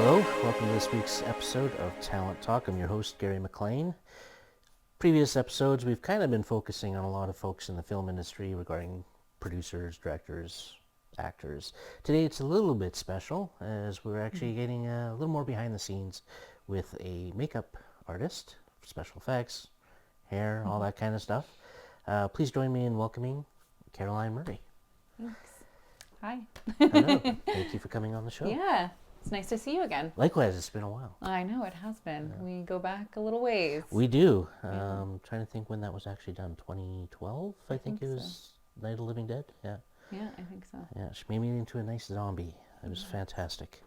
Hello, welcome to this week's episode of Talent Talk. I'm your host, Gary McLean. Previous episodes, we've kind of been focusing on a lot of folks in the film industry regarding producers, directors, actors. Today it's a little bit special as we're actually getting a little more behind the scenes with a makeup artist, special effects, hair, all that kind of stuff. Please join me in welcoming Caroline Murray. Thanks. Hi. Hello. Thank you for coming on the show. Yeah, it's nice to see you again. Likewise, it's been a while. I know, it has been. Yeah. We go back a little ways. We do. Trying to think when that was actually done. 2012, I think it was so. Night of the Living Dead. Yeah. Yeah, I think so. Yeah, she made me into a nice zombie. It was fantastic.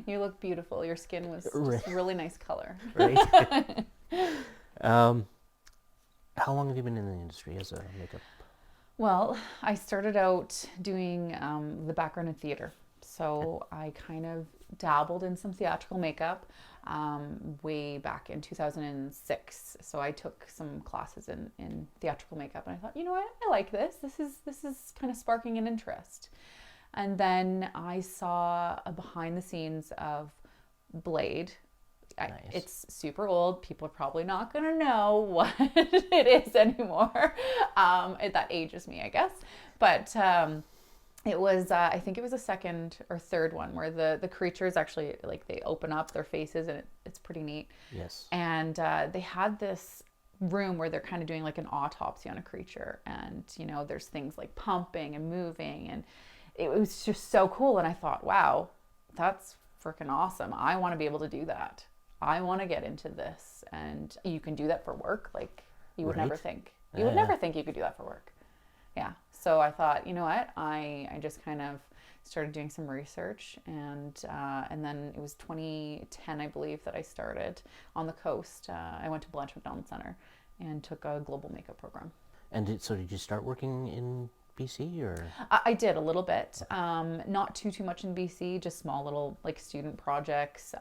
You look beautiful. Your skin was just really nice color. Right. How long have you been in the industry as a makeup? Well, I started out doing the background in theater. So I kind of dabbled in some theatrical makeup way back in 2006. So I took some classes in theatrical makeup, and I thought, you know what, I like this. This is kind of sparking an interest. And then I saw a behind the scenes of Blade. Nice. It's super old. People are probably not going to know what it is anymore. That ages me, I guess. But it was, I think it was the second or third one where the creatures actually, like, they open up their faces, and it's pretty neat. Yes. And they had this room where they're kind of doing like an autopsy on a creature. And, you know, there's things like pumping and moving. And it was just so cool. And I thought, wow, that's freaking awesome. I want to be able to do that. I want to get into this. And you can do that for work. Like, you would never think. You would never think you could do that for work. Yeah. So I thought, you know what? I just kind of started doing some research, and then it was 2010, I believe, that I started on the coast. I went to Blanche McDonald Center and took a global makeup program. And did you start working in BC or? I did a little bit, not too much in BC, just small little like student projects,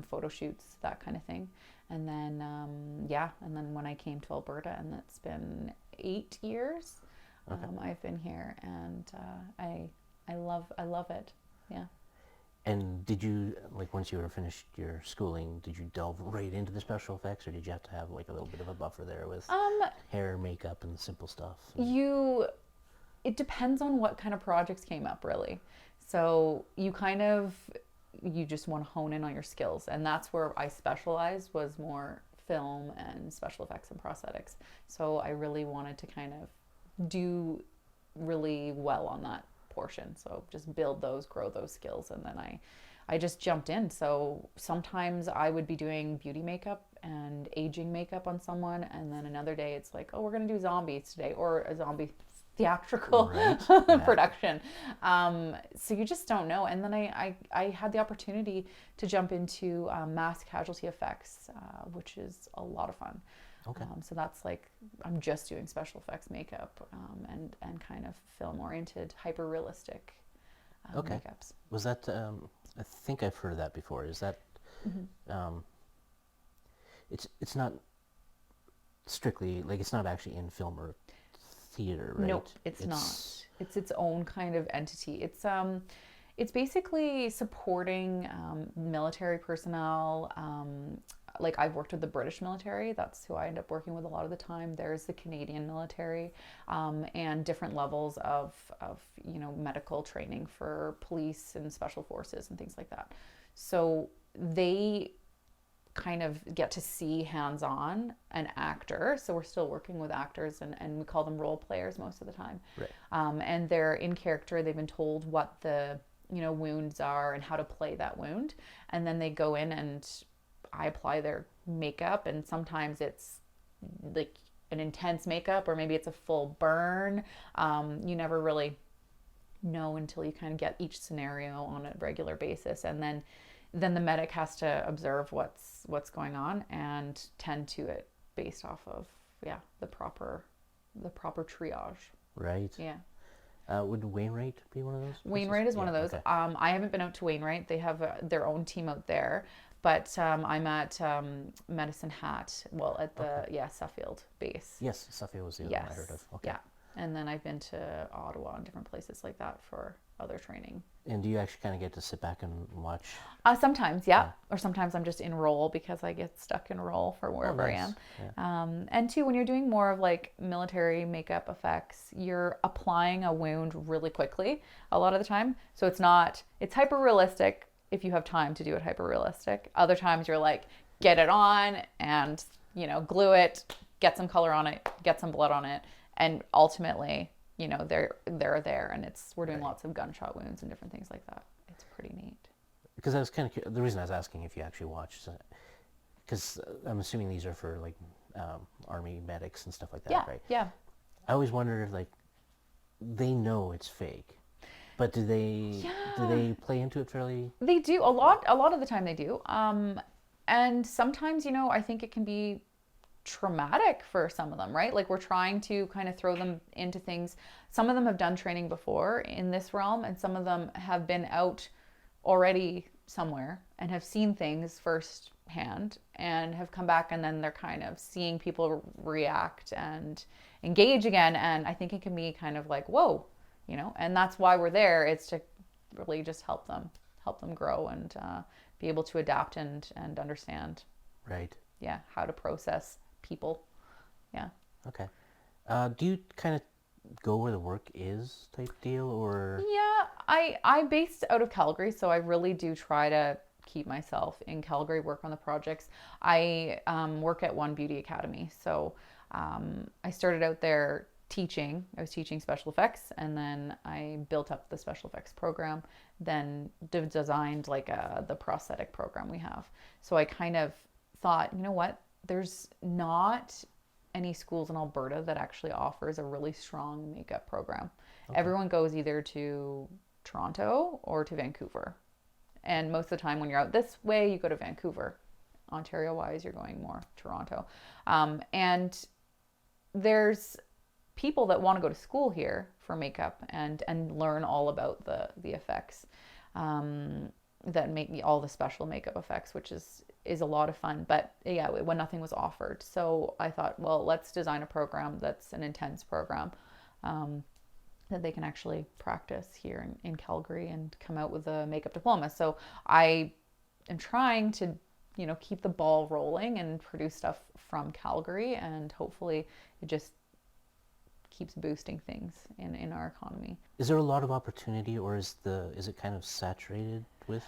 photo shoots, that kind of thing. And then and then when I came to Alberta, and it's been 8 years. Okay. I've been here, and I love it. Yeah. And did you, like, once you were finished your schooling, did you delve right into the special effects, or did you have to have like a little bit of a buffer there with hair, makeup, and simple stuff? It depends on what kind of projects came up, really. So you just want to hone in on your skills, and that's where I specialized, was more film and special effects and prosthetics. So I really wanted to kind of do really well on that portion. So just grow those skills. And then I just jumped in. So sometimes I would be doing beauty makeup and aging makeup on someone. And then another day it's like, oh, we're going to do zombies today, or a zombie theatrical production. So you just don't know. And then I had the opportunity to jump into mass casualty effects, which is a lot of fun. Okay. So that's like, I'm just doing special effects makeup and kind of film-oriented, hyper-realistic makeups. Was that, I think I've heard of that before. Is that, it's not strictly, like, it's not actually in film or theater, right? Nope, it's not. It's its own kind of entity. It's basically supporting military personnel. Like, I've worked with the British military. That's who I end up working with a lot of the time. There's the Canadian military, and different levels of medical training for police and special forces and things like that. So they kind of get to see hands-on an actor. So we're still working with actors, and we call them role players most of the time. Right. And they're in character. They've been told what the wounds are and how to play that wound. And then they go in and I apply their makeup, and sometimes it's like an intense makeup, or maybe it's a full burn. You never really know until you kind of get each scenario on a regular basis, and then the medic has to observe what's going on and tend to it based off of the proper triage. Right. Yeah. Would Wainwright be one of those? Wainwright is one of those. Okay. I haven't been out to Wainwright. They have their own team out there. But I'm at Medicine Hat, at the Suffield base. Yes, Suffield was the other one I heard of. Okay. Yeah. And then I've been to Ottawa and different places like that for other training. And do you actually kind of get to sit back and watch? Sometimes, yeah. Or sometimes I'm just in role because I get stuck in role for wherever I nice. am. Yeah. And two, when you're doing more of like military makeup effects, you're applying a wound really quickly a lot of the time. So it's hyper realistic if you have time to do it hyper realistic. Other times you're like, get it on and, glue it, get some color on it, get some blood on it. And ultimately, they're there, and we're doing lots of gunshot wounds and different things like that. It's pretty neat. Because I was kind of the reason I was asking if you actually watch, because I'm assuming these are for like army medics and stuff like that, Yeah, right? yeah. I always wondered if like they know it's fake, but do they play into it fairly? They do a lot. A lot of the time they do. And sometimes, I think it can be traumatic for some of them, right? Like we're trying to kind of throw them into things. Some of them have done training before in this realm, and some of them have been out already somewhere and have seen things firsthand and have come back, and then they're kind of seeing people react and engage again. And I think it can be kind of like, whoa, and that's why we're there. It's to really just help them grow and be able to adapt and understand, Right. yeah, how to process people. Yeah. Okay. Do you kind of go where the work is type deal, or? Yeah, I'm based out of Calgary, so I really do try to keep myself in Calgary, work on the projects. I work at One Beauty Academy, so I started out there teaching. I was teaching special effects, and then I built up the special effects program, then designed like the prosthetic program we have. So I kind of thought, you know what, there's not any schools in Alberta that actually offers a really strong makeup program. Okay. Everyone goes either to Toronto or to Vancouver. And most of the time when you're out this way, you go to Vancouver. Ontario wise, you're going more Toronto. And there's people that want to go to school here for makeup and learn all about the effects that make all the special makeup effects, which is a lot of fun. But yeah, when nothing was offered, so I thought, well, let's design a program that's an intense program that they can actually practice here in Calgary and come out with a makeup diploma. So I am trying to keep the ball rolling and produce stuff from Calgary, and hopefully it just keeps boosting things in our economy. Is there a lot of opportunity, or is it kind of saturated with?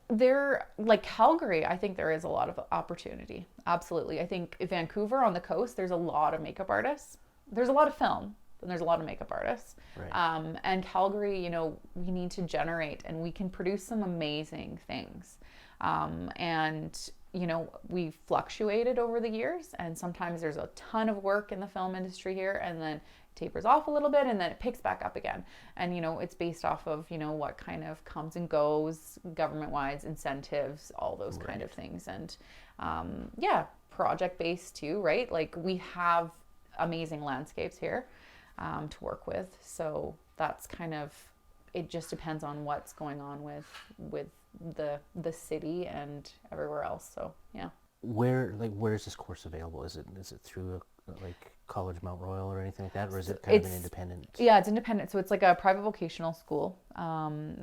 There, like Calgary, I think there is a lot of opportunity. Absolutely. I think Vancouver on the coast, there's a lot of makeup artists. There's a lot of film, and there's a lot of makeup artists. Right. And Calgary, we need to generate, and we can produce some amazing things. And we fluctuated over the years, and sometimes there's a ton of work in the film industry here, and then tapers off a little bit, and then it picks back up again. And it's based off of what kind of comes and goes, government-wise incentives, all those kind of things. And yeah, project-based too, right? Like we have amazing landscapes here to work with, so that's kind of, it just depends on what's going on with the city and everywhere else. So yeah. Where is this course available? Is it through like College Mount Royal or anything like that, or is it kind of an independent? Yeah, it's independent. So it's like a private vocational school.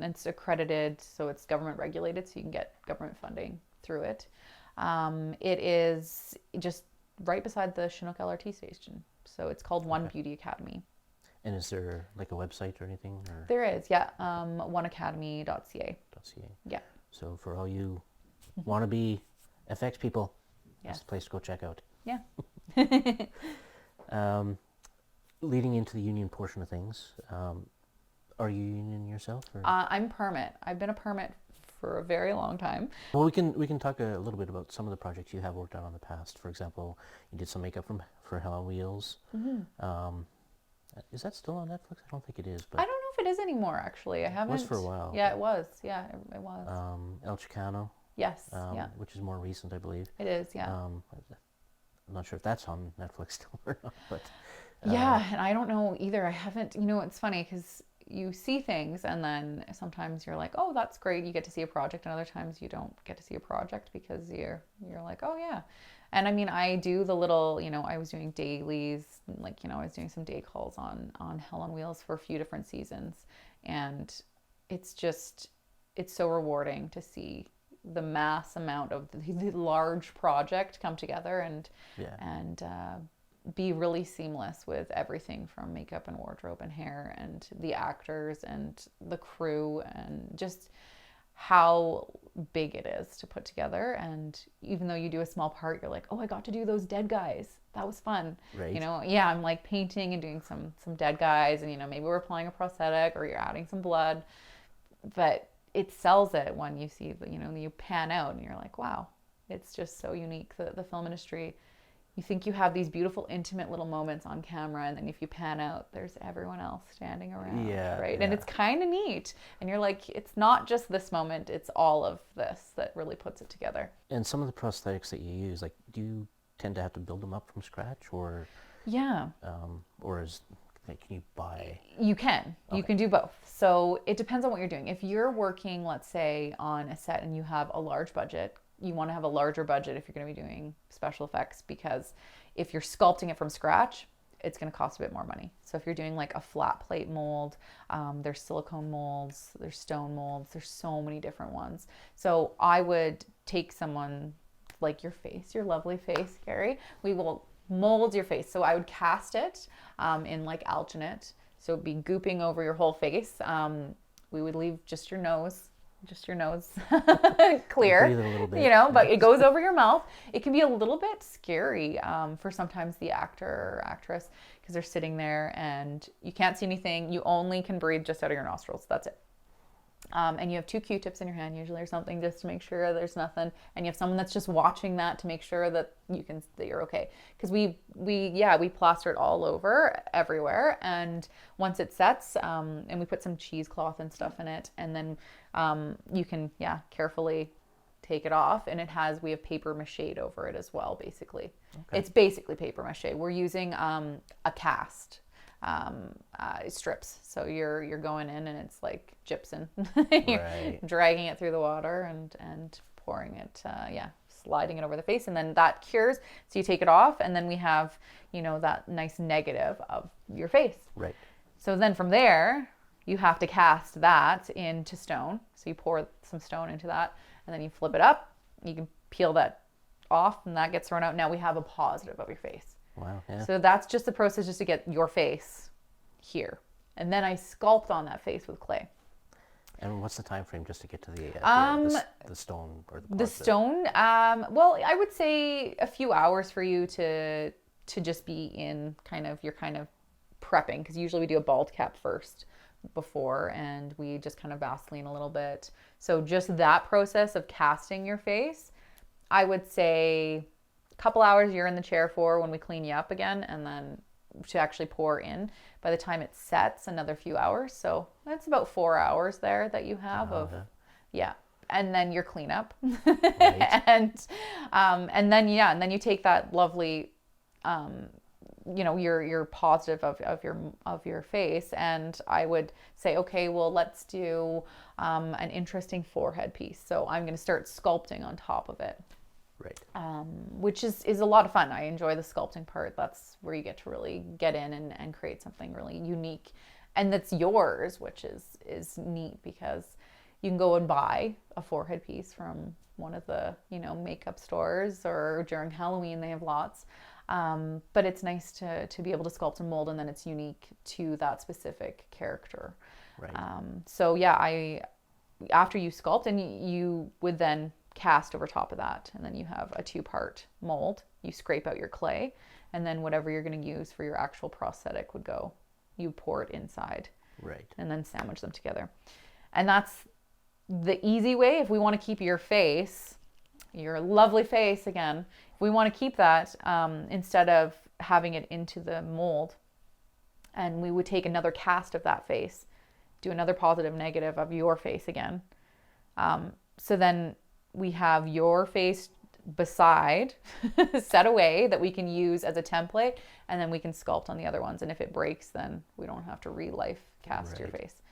It's accredited, so it's government regulated, so you can get government funding through it. It is just right beside the Chinook LRT station. So it's called One Beauty Academy. And is there like a website or anything? Or? There is, yeah. oneacademy.ca. Yeah. So for all you wannabe FX people, that's the place to go check out. Yeah. Leading into the union portion of things, are you union yourself? Or? I'm permit. I've been a permit for a very long time. Well, we can talk a little bit about some of the projects you have worked on in the past. For example, you did some makeup for Hell on Wheels. Mm-hmm. Is that still on Netflix? I don't think it is. But I don't know if it is anymore, actually. I haven't. It was for a while. Yeah, it was. Yeah, it was. El Chicano. Yes. Yeah. Which is more recent, I believe. It is. Yeah. I'm not sure if that's on Netflix still or not, but. Yeah, and I don't know either. I haven't. It's funny because you see things, and then sometimes you're like, "Oh, that's great." You get to see a project, and other times you don't get to see a project because you're like, "Oh yeah." And I mean, I do the little, I was doing dailies, like, I was doing some day calls on Hell on Wheels for a few different seasons. And it's just, it's so rewarding to see the mass amount of the large project come together Yeah. and be really seamless with everything from makeup and wardrobe and hair and the actors and the crew and just how big it is to put together. And even though you do a small part, you're like, oh, I got to do those dead guys. That was fun. Right. Yeah, I'm like painting and doing some dead guys, and maybe we're applying a prosthetic or you're adding some blood. But it sells it when you see you pan out and you're like, wow, it's just so unique. The film industry, you think you have these beautiful intimate little moments on camera, and then if you pan out, there's everyone else standing around. Yeah, right. yeah. And it's kind of neat, and you're like, it's not just this moment, it's all of this that really puts it together. And some of the prosthetics that you use, like, do you tend to have to build them up from scratch, or Yeah. or is, like, can you buy? You can. Okay. You can do both. So it depends on what you're doing. If you're working, let's say, on a set and you have a large budget, you want to have a larger budget if you're going to be doing special effects, because if you're sculpting it from scratch, it's going to cost a bit more money. So if you're doing like a flat plate mold, there's silicone molds, there's stone molds, there's so many different ones. So I would take someone like your face, your lovely face, Gary. We will mold your face. So I would cast it in like alginate. So it'd be gooping over your whole face. We would leave just your nose clear, Breathe it a little bit. but it goes over your mouth. It can be a little bit scary for sometimes the actor or actress, because they're sitting there and you can't see anything. You only can breathe just out of your nostrils. That's it. And you have 2 Q-tips in your hand usually or something, just to make sure there's nothing. And you have someone that's just watching that to make sure that you're okay. Because we plaster it all over everywhere. And once it sets, and we put some cheesecloth and stuff in it, and then you can carefully take it off. And we have paper mache over it as well. Basically, It's basically paper mache. We're using a cast. Strips. So you're going in and it's like gypsum. You're Right. dragging it through the water and pouring it, sliding it over the face, and then that cures. So you take it off, and then we have, that nice negative of your face. Right. So then from there, you have to cast that into stone. So you pour some stone into that, and then you flip it up. You can peel that off, and that gets thrown out. Now we have a positive of your face. Wow. Yeah. So that's just the process, just to get your face here. And then I sculpt on that face with clay. And what's the time frame just to get to the stone or the The stone, well, I would say a few hours for you to just be in you're kind of prepping, because usually we do a bald cap first before, and we just kind of Vaseline a little bit. So just that process of casting your face, I would say couple hours you're in the chair for, when we clean you up again, and then to actually pour in. By the time it sets, another few hours. So that's about 4 hours there that you have and then your cleanup. Right. and then you take that lovely your positive of your face, and I would say, okay, well, let's do an interesting forehead piece. So I'm going to start sculpting on top of it. Right. Which is a lot of fun. I enjoy the sculpting part. That's where you get to really get in and create something really unique, and that's yours, which is neat, because you can go and buy a forehead piece from one of the makeup stores, or during Halloween they have lots. But it's nice to be able to sculpt and mold, and then it's unique to that specific character. Right. After you sculpt, and you would then cast over top of that, and then you have a 2-part mold. You scrape out your clay, and then whatever you're going to use for your actual prosthetic would go. You pour it inside, Right. and then sandwich them together. And that's the easy way. If we want to keep your face, your lovely face again, if we want to keep that, instead of having it into the mold, and we would take another cast of that face, do another positive negative of your face again. So then we have your face beside, set away, that we can use as a template, and then we can sculpt on the other ones. And if it breaks, then we don't have to re-life cast your Right. face.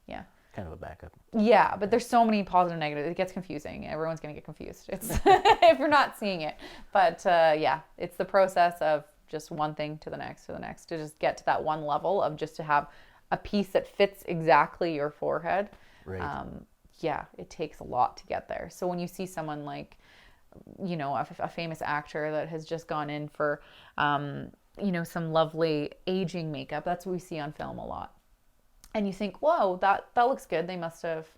Yeah. kind of a backup. Yeah, but there's so many positive, negative. It gets confusing. Everyone's gonna get confused. It's if you're not seeing it. But yeah, it's the process of just one thing to the next to just get to that one level of just to have a piece that fits exactly your forehead. Right. Yeah, it takes a lot to get there. So when you see someone like, a famous actor that has just gone in for, some lovely aging makeup, that's what we see on film a lot. And you think, whoa, that looks good. They must have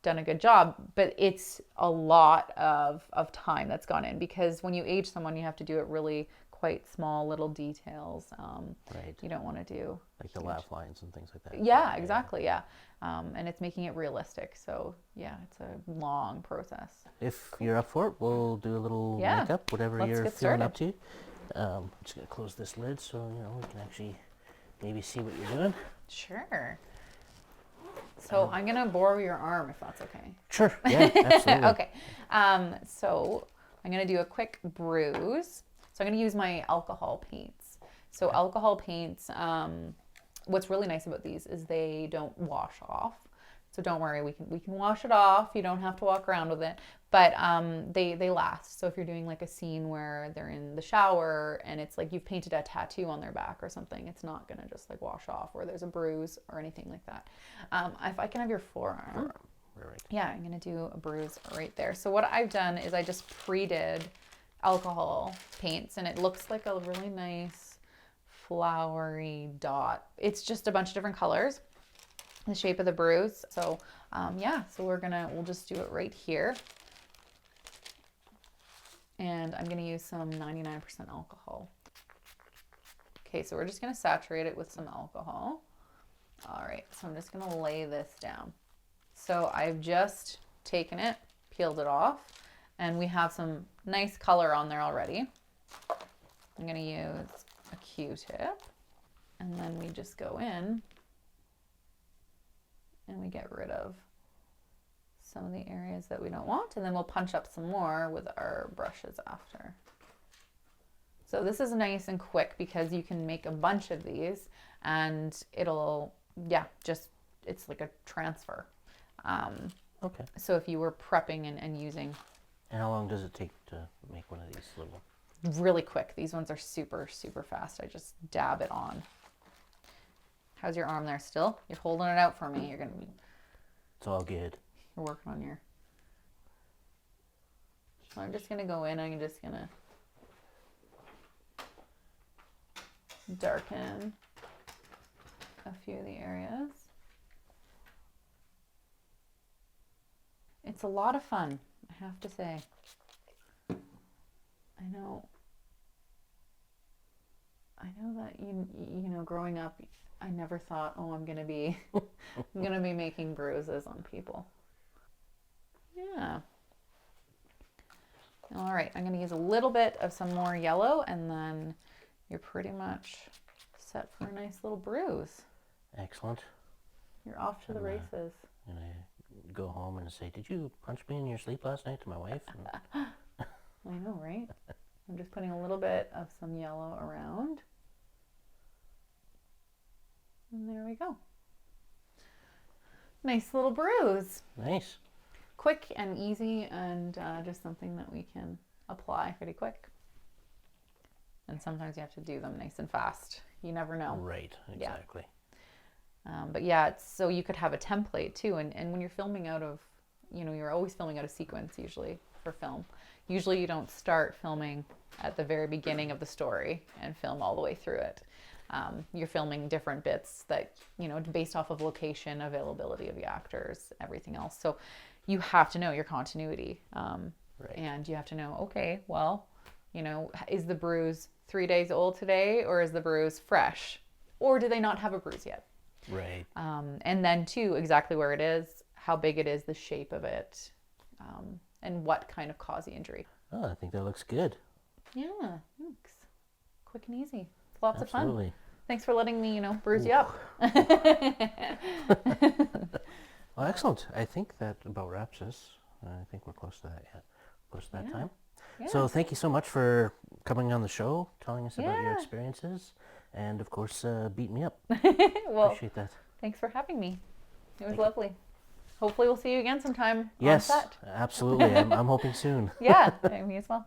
done a good job. But it's a lot of time that's gone in, because when you age someone, you have to do it really quite small little details. Right. You don't want to do Like the laugh lines and things like that. yeah, exactly. Yeah. And it's making it realistic. So yeah, it's a long process. If you're up for it, we'll do a little Yeah, makeup, whatever let's you're get feeling started. up to. I'm just gonna close this lid so we can actually maybe see what you're doing. Sure. So I'm gonna borrow your arm if that's okay. Sure. Yeah. Absolutely. Okay. So I'm gonna do a quick bruise. So I'm gonna use my alcohol paints. So alcohol paints, what's really nice about these is they don't wash off. So don't worry, we can wash it off. You don't have to walk around with it, but they last. So if you're doing like a scene where they're in the shower and it's like you've painted a tattoo on their back or something, it's not gonna just like wash off, or there's a bruise or anything like that. If I can have your forearm. Right. Yeah, I'm gonna do a bruise right there. So what I've done is I just pre-did alcohol paints, and it looks like a really nice flowery dot. It's just a bunch of different colors, the shape of the bruise. So yeah, so we'll just do it right here. And I'm gonna use some 99% alcohol. Okay, so we're just gonna saturate it with some alcohol. All right, so I'm just gonna lay this down. So I've just taken it, peeled it off, and we have some nice color on there already. I'm gonna use a Q-tip, and then we just go in and we get rid of some of the areas that we don't want, and then we'll punch up some more with our brushes after. So this is nice and quick because you can make a bunch of these and it'll, it's like a transfer. Okay. So if you were prepping and using, And how long does it take to make one of these little? really quick. These ones are super, super fast. I just dab it on. How's your arm there still? You're holding it out for me. It's all good. You're working on your. So I'm just gonna go in. I'm just gonna darken a few of the areas. It's a lot of fun, I have to say. I know that growing up, I never thought, oh, I'm gonna be making bruises on people. Yeah. All right, I'm gonna use a little bit of some more yellow, and then you're pretty much set for a nice little bruise. Excellent. You're off to the races. And I go home and say, "Did you punch me in your sleep last night?" to my wife. I know, right? I'm just putting a little bit of some yellow around. And there we go. Nice little bruise. Nice. Quick and easy, and just something that we can apply pretty quick. And sometimes you have to do them nice and fast. You never know. Right, exactly. But yeah, so you could have a template too. And when you're filming out of, you're always filming out of sequence usually for film. Usually you don't start filming at the very beginning of the story and film all the way through it. You're filming different bits that, based off of location, availability of the actors, everything else. So you have to know your continuity. Right. And you have to know, okay, well, is the bruise 3 days old today, or is the bruise fresh? Or do they not have a bruise yet? Right. And then too, exactly where it is, how big it is, the shape of it, and what kind of caused the injury. Oh, I think that looks good. Yeah, thanks. Quick and easy. Lots Absolutely. of fun. Thanks for letting me, bruise you up. Well, excellent. I think that about wraps us. I think we're close to that yet. Close to that time. Yeah. So thank you so much for coming on the show, telling us about your Yeah. experiences, and of course, beating me up. Well, Appreciate that. thanks for having me. It was lovely. hopefully we'll see you again sometime on Yes, set. absolutely. I'm hoping soon. Yeah, me as well.